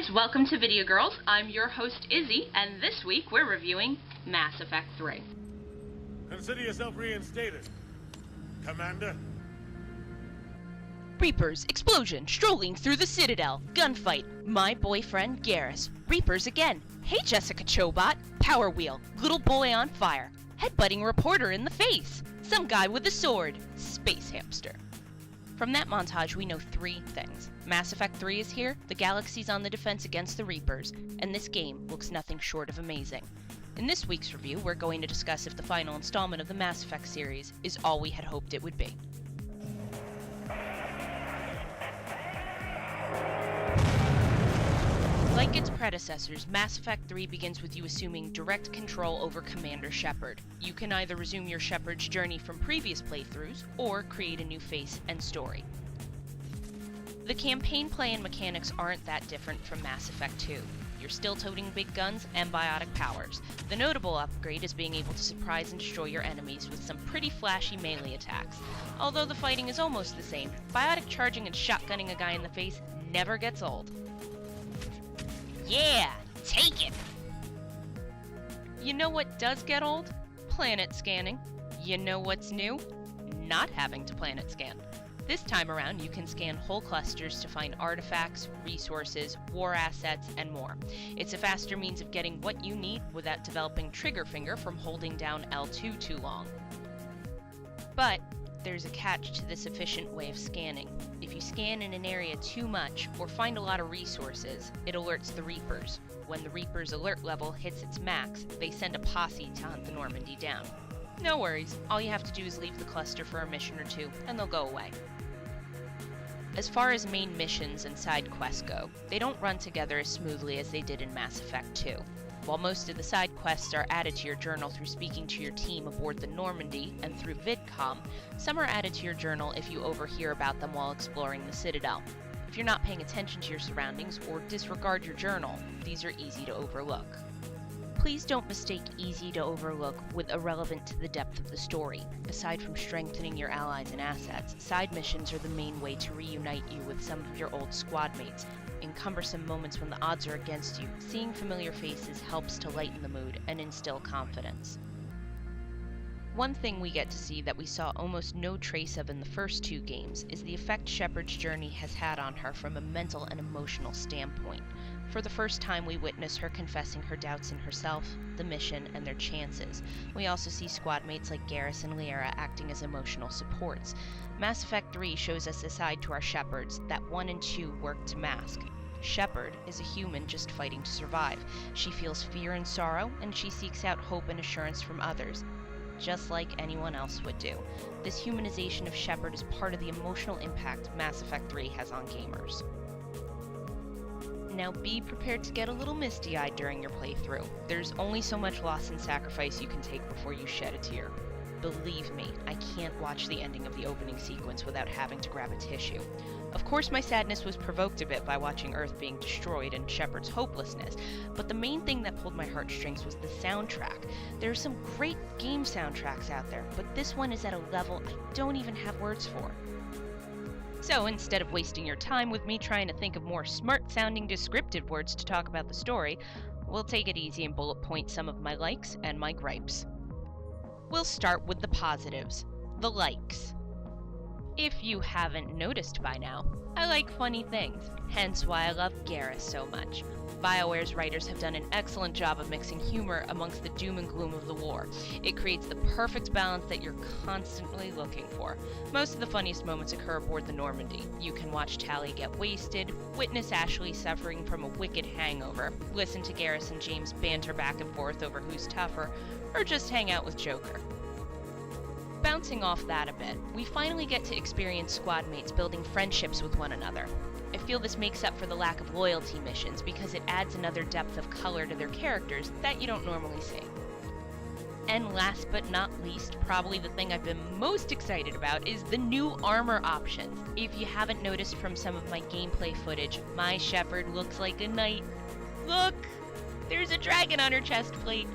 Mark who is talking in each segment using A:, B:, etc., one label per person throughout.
A: guys, welcome to VidyaGirls. I'm your host Izzy, and this week we're reviewing Mass Effect 3.
B: Consider yourself reinstated, Commander.
C: Reapers, explosion, strolling through the Citadel, gunfight, my boyfriend Garrus, Reapers again, hey Jessica Chobot, power wheel, little boy on fire, headbutting reporter in the face, some guy with a sword, space hamster. From that montage we know three things. Mass Effect 3 is here, the galaxy's on the defense against the Reapers, and this game looks nothing short of amazing. In this week's review, we're going to discuss if the final installment of the Mass Effect series is all we had hoped it would be. Like its predecessors, Mass Effect 3 begins with you assuming direct control over Commander Shepard. You can either resume your Shepard's journey from previous playthroughs, or create a new face and story. The campaign play and mechanics aren't that different from Mass Effect 2. You're still toting big guns and biotic powers. The notable upgrade is being able to surprise and destroy your enemies with some pretty flashy melee attacks. Although the fighting is almost the same, biotic charging and shotgunning a guy in the face never gets old. Yeah, take it! You know what does get old? Planet scanning. You know what's new? Not having to planet scan. This time around, you can scan whole clusters to find artifacts, resources, war assets, and more. It's a faster means of getting what you need without developing trigger finger from holding down L2 too long. But there's a catch to this efficient way of scanning. If you scan in an area too much, or find a lot of resources, it alerts the Reapers. When the Reapers' alert level hits its max, they send a posse to hunt the Normandy down. No worries, all you have to do is leave the cluster for a mission or two, and they'll go away. As far as main missions and side quests go, they don't run together as smoothly as they did in Mass Effect 2. While most of the side quests are added to your journal through speaking to your team aboard the Normandy and through VidCom, some are added to your journal if you overhear about them while exploring the Citadel. If you're not paying attention to your surroundings or disregard your journal, these are easy to overlook. Please don't mistake easy to overlook with irrelevant to the depth of the story. Aside from strengthening your allies and assets, side missions are the main way to reunite you with some of your old squad mates. In cumbersome moments when the odds are against you, seeing familiar faces helps to lighten the mood and instill confidence. One thing we get to see that we saw almost no trace of in the first two games is the effect Shepard's journey has had on her from a mental and emotional standpoint. For the first time, we witness her confessing her doubts in herself, the mission, and their chances. We also see squad mates like Garrus and Liara acting as emotional supports. Mass Effect 3 shows us a side to our Shepards that 1 and 2 work to mask. Shepard is a human just fighting to survive. She feels fear and sorrow, and she seeks out hope and assurance from others, just like anyone else would do. This humanization of Shepard is part of the emotional impact Mass Effect 3 has on gamers. Now be prepared to get a little misty-eyed during your playthrough. There's only so much loss and sacrifice you can take before you shed a tear. Believe me, I can't watch the ending of the opening sequence without having to grab a tissue. Of course my sadness was provoked a bit by watching Earth being destroyed and Shepard's hopelessness, but the main thing that pulled my heartstrings was the soundtrack. There are some great game soundtracks out there, but this one is at a level I don't even have words for. So instead of wasting your time with me trying to think of more smart-sounding descriptive words to talk about the story, we'll take it easy and bullet point some of my likes and my gripes. We'll start with the positives, the likes. If you haven't noticed by now, I like funny things, hence why I love Garrus so much. BioWare's writers have done an excellent job of mixing humor amongst the doom and gloom of the war. It creates the perfect balance that you're constantly looking for. Most of the funniest moments occur aboard the Normandy. You can watch Tali get wasted, witness Ashley suffering from a wicked hangover, listen to Garrus and James banter back and forth over who's tougher, or just hang out with Joker. Bouncing off that a bit, we finally get to experience squad mates building friendships with one another. I feel this makes up for the lack of loyalty missions because it adds another depth of color to their characters that you don't normally see. And last but not least, probably the thing I've been most excited about is the new armor options. If you haven't noticed from some of my gameplay footage, my Shepard looks like a knight. Look! There's a dragon on her chest plate.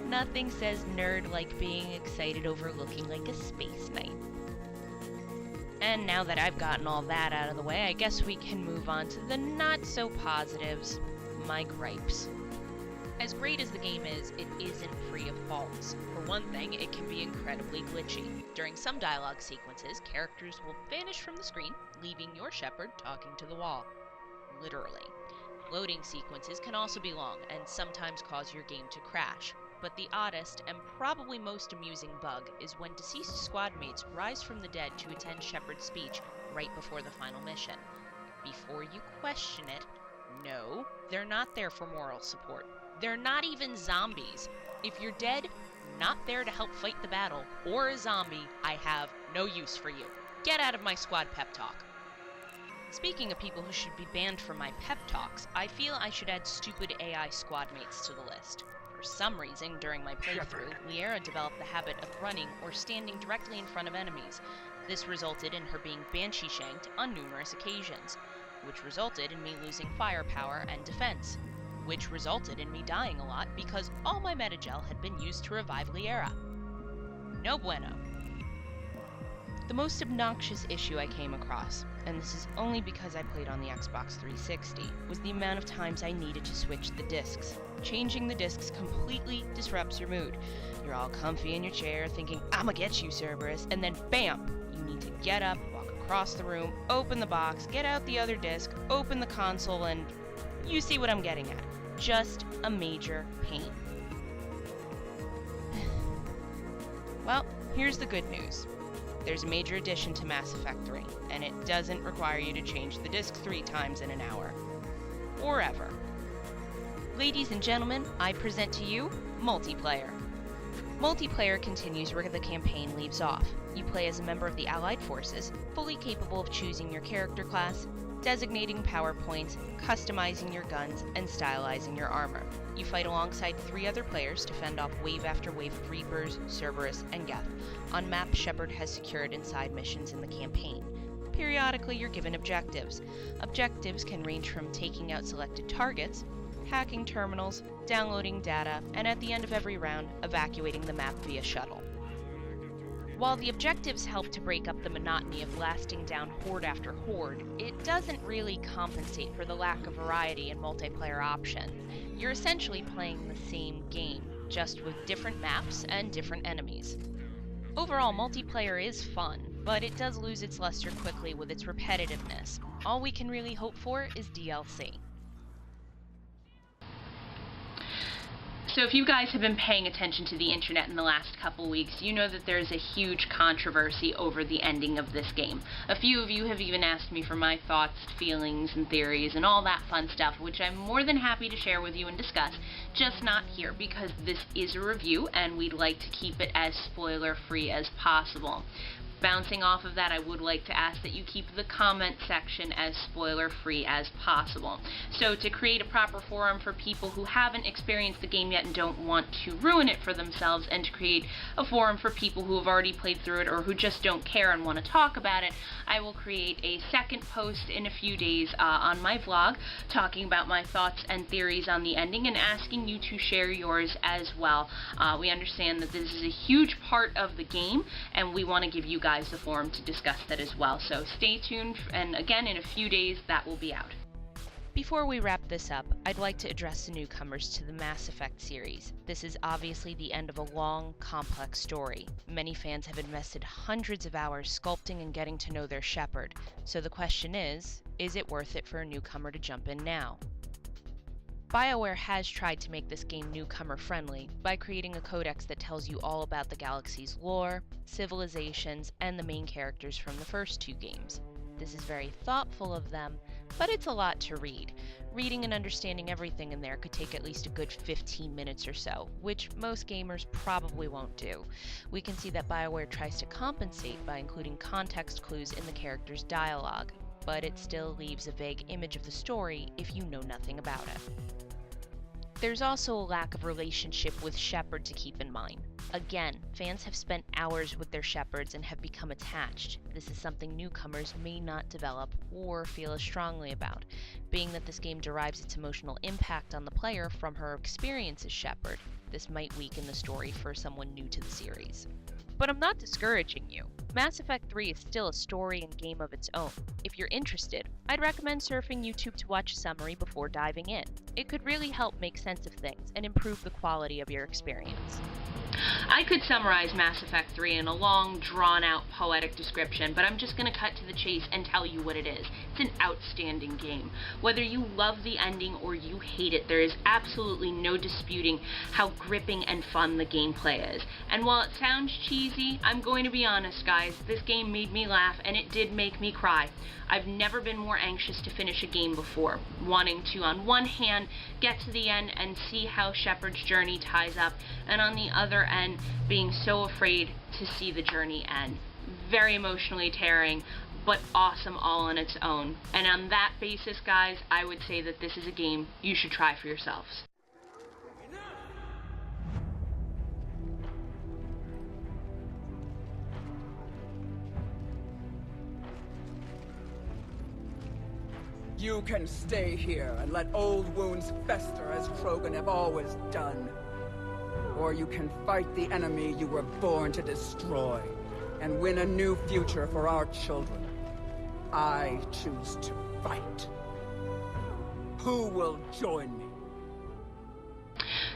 C: Nothing says nerd like being excited over looking like a space knight. And now that I've gotten all that out of the way, I guess we can move on to the not-so-positives, my gripes. As great as the game is, it isn't free of faults. For one thing, it can be incredibly glitchy. During some dialogue sequences, characters will vanish from the screen, leaving your shepherd talking to the wall. Literally. Loading sequences can also be long, and sometimes cause your game to crash. But the oddest, and probably most amusing bug, is when deceased squad mates rise from the dead to attend Shepard's speech right before the final mission. Before you question it, no, they're not there for moral support. They're not even zombies. If you're dead, not there to help fight the battle, or a zombie, I have no use for you. Get out of my squad pep talk. Speaking of people who should be banned from my pep talks, I feel I should add stupid AI squad mates to the list. For some reason, during my playthrough, Liara developed the habit of running or standing directly in front of enemies. This resulted in her being banshee-shanked on numerous occasions, which resulted in me losing firepower and defense, which resulted in me dying a lot because all my metagel had been used to revive Liara. No bueno. The most obnoxious issue I came across, and this is only because I played on the Xbox 360, was the amount of times I needed to switch the discs. Changing the discs completely disrupts your mood. You're all comfy in your chair thinking, "I'ma get you, Cerberus," and then BAM! You need to get up, walk across the room, open the box, get out the other disc, open the console, and you see what I'm getting at. Just a major pain. Well, here's the good news. There's a major addition to Mass Effect 3, and it doesn't require you to change the disc 3 times in an hour. Or ever. Ladies and gentlemen, I present to you Multiplayer. Multiplayer continues where the campaign leaves off. You play as a member of the Allied Forces, fully capable of choosing your character class, designating power points, customizing your guns, and stylizing your armor. You fight alongside 3 other players to fend off wave after wave of Reapers, Cerberus, and Geth on maps Shepard has secured in side missions in the campaign. Periodically, you're given objectives. Objectives can range from taking out selected targets, hacking terminals, downloading data, and at the end of every round, evacuating the map via shuttle. While the objectives help to break up the monotony of blasting down horde after horde, it doesn't really compensate for the lack of variety in multiplayer options. You're essentially playing the same game, just with different maps and different enemies. Overall, multiplayer is fun, but it does lose its luster quickly with its repetitiveness. All we can really hope for is DLC.
A: So if you guys have been paying attention to the internet in the last couple weeks, you know that there's a huge controversy over the ending of this game. A few of you have even asked me for my thoughts, feelings, and theories, and all that fun stuff, which I'm more than happy to share with you and discuss, just not here, because this is a review, and we'd like to keep it as spoiler-free as possible. Bouncing off of that, I would like to ask that you keep the comment section as spoiler-free as possible. So to create a proper forum for people who haven't experienced the game yet and don't want to ruin it for themselves, and to create a forum for people who have already played through it or who just don't care and want to talk about it, I will create a second post in a few days on my vlog talking about my thoughts and theories on the ending and asking you to share yours as well. We understand that this is a huge part of the game, and we want to give you guys the forum to discuss that as well. So stay tuned, and again, in a few days that will be out.
C: Before we wrap this up, I'd like to address the newcomers to the Mass Effect series. This is obviously the end of a long, complex story. Many fans have invested hundreds of hours sculpting and getting to know their Shepard. So the question is it worth it for a newcomer to jump in now? BioWare has tried to make this game newcomer-friendly by creating a codex that tells you all about the galaxy's lore, civilizations, and the main characters from the first 2 games. This is very thoughtful of them, but it's a lot to read. Reading and understanding everything in there could take at least a good 15 minutes or so, which most gamers probably won't do. We can see that BioWare tries to compensate by including context clues in the characters' dialogue, but it still leaves a vague image of the story if you know nothing about it. There's also a lack of relationship with Shepard to keep in mind. Again, fans have spent hours with their Shepards and have become attached. This is something newcomers may not develop or feel as strongly about, being that this game derives its emotional impact on the player from her experience as Shepard. This might weaken the story for someone new to the series. But I'm not discouraging you. Mass Effect 3 is still a story and game of its own. If you're interested, I'd recommend surfing YouTube to watch a summary before diving in. It could really help make sense of things and improve the quality of your experience.
A: I could summarize Mass Effect 3 in a long, drawn-out, poetic description, but I'm just going to cut to the chase and tell you what it is. It's an outstanding game. Whether you love the ending or you hate it, there is absolutely no disputing how gripping and fun the gameplay is. And while it sounds cheesy, I'm going to be honest, guys, this game made me laugh and it did make me cry. I've never been more anxious to finish a game before, wanting to, on one hand, get to the end and see how Shepard's journey ties up, and on the other end, being so afraid to see the journey end. Very emotionally tearing, but awesome all on its own. And on that basis, guys, I would say that this is a game you should try for yourselves.
D: You can stay here and let old wounds fester as Krogan have always done. Or you can fight the enemy you were born to destroy and win a new future for our children. I choose to fight. Who will join me?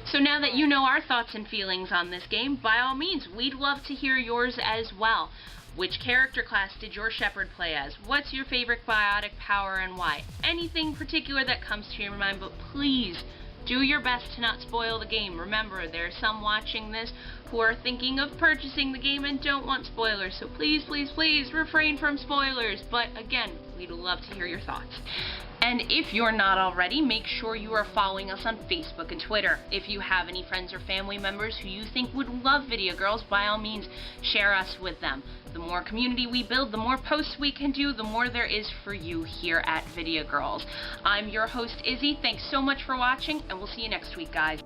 A: So now that you know our thoughts and feelings on this game, by all means, we'd love to hear yours as well. Which character class did your Shepard play as? What's your favorite biotic power and why? Anything particular that comes to your mind, but please do your best to not spoil the game. Remember, there are some watching this who are thinking of purchasing the game and don't want spoilers, so please, please, please refrain from spoilers. But again, we'd love to hear your thoughts. And if you're not already, make sure you are following us on Facebook and Twitter. If you have any friends or family members who you think would love VidyaGirls, by all means, share us with them. The more community we build, the more posts we can do, the more there is for you here at VidyaGirls. I'm your host, Izzy. Thanks so much for watching, and we'll see you next week, guys.